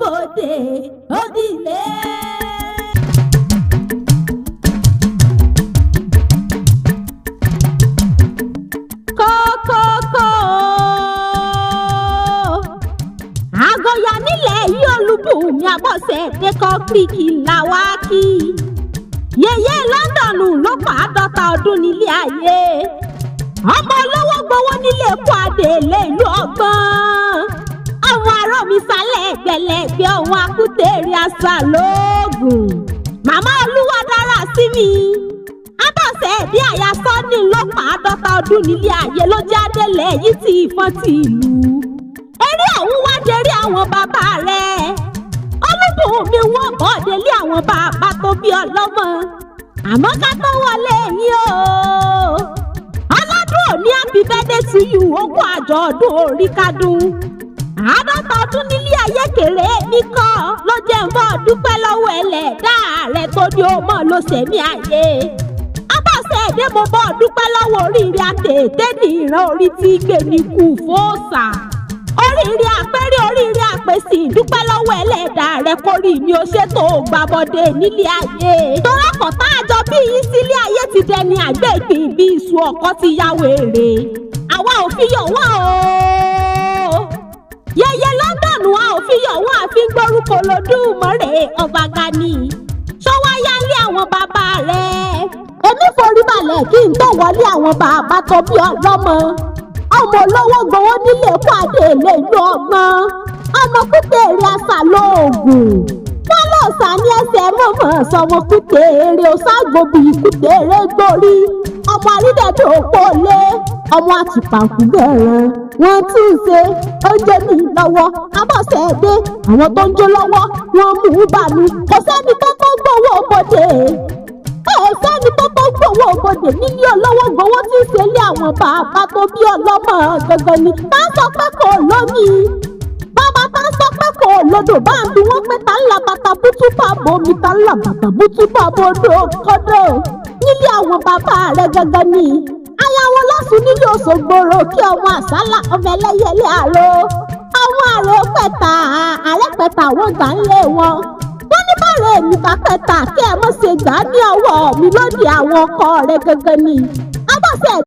bòde òdìlé. kókókó àgọ́yà nílẹ̀ yìí Olúbùnmi Abọ́sẹ̀dé kọ́kíríkì làwákì yèyé Lọ́ńdọ̀nù ló pa 50 ọdún nílé ayé ọmọ olówó gbowó nílé epo àdèlé ìlú ọgbọ́n àwọn ará mi sálẹ̀ gbẹlẹ̀gbẹ́ ohun akútèrè àṣà lóògùn màmá olúwa dára sí mi Abọ́sẹ̀dé àyà Sọ́ọ̀nì ló pa 50 ọdún nílé ayé ló jáde lẹ́yìn tí ìfọ́n ti ìlú eré ọ̀hún wá dérí àwọn bàbá rẹ̀ Olúbùnmi wọ́n bọ́ délé àwọn bàbá tó bí ọlọ́mọ àmọ́ ká tó wọlé yín o ọlọ́dún òní happy birthday to you ogún àjọ̀dún orí kádùn 50 ọdún nílé ayé kéré níkọ́ ló jẹ́ ń bọ́ dúpẹ́ lọ́wọ́ ẹlẹ́dàá rẹ̀ tó ní o mọ̀ ló sẹ̀mí ayé Abọ́sẹ̀dé mo bọ́ dúpẹ́ lọ́wọ́ oríire àtètè ní ìran orí tí gbé ní kú fóòsà oríire àpẹẹrẹ oríire àpèsè dúpẹ́ lọ́wọ́ ẹlẹ́dàá rẹ̀ kórì mi ò ṣètò gbàbọ̀dé nílé ayé torákọ̀ tá a jọ bí yín sílé ayé ti dẹni àgbẹ̀gbìn bí iṣu ọkọ ti ya wèrè àwa ò fi yọ̀ wọ́n o yèyé Lọ́ńdọ̀nù a ò fi yọ̀ wọ́n àfi gbórúkọ Olódùmarè ọba Gani ṣọwáyá lé àwọn bàbá rẹ̀ èmi forí balẹ̀ kí n tó wọlé àwọn bàbá tó bí ọlọ́mọ ọmọ olówó gbowó nílé epo àdèlé ìlú ọgbọ́n ọmọ kútèrè àṣà lóògùn wọn lọ sá ní ẹsẹ̀ mọ̀mọ́ sọmọ kútèrè ọ̀ṣàgbòbí kútèrè gbórí ọmọ àrídẹ̀dẹ̀ òpólé ọmọ àtìpàkù bẹ̀rẹ̀ wọn tún ṣe oúnjẹ mi lọ́wọ́ Abọ́sẹ̀dé àwọn tó ń jó lọ́wọ́ wọn mú bàmí kò sẹ́ni tó tó gbowó bòde sẹ́ni tó tó gbowó bòde nílé olówó gbowó tí ń ṣe lé àwọn bàbá tó bí ọlọ́mọ gangan ni tá a sọ pé kò lómi bàbá tá a sọ pé kò lodò bá ń bí wọ́n pé tá ń la bàtà bútú pàbó mi tá ń la bàtà bútú pàbó odò kọ́dọ̀ nílé àwọn bàbá rẹ̀ gangan ni aya wọn lọ́sùn nílé Òṣogbòrò kí ọmọ àsálà ọmọ ẹlẹ́yẹlé àrò àwọn àrò pẹ̀tà àrẹ́pẹ̀tà wọn gbà ń lé wọn wọ́n ní bàrẹ̀ mi kápẹ́tà kí ẹ mọ̀ ṣe gbà ní ọwọ́ mi lóde àwọn ọkọ rẹ̀ gangan ni Abọ́sẹ̀dé.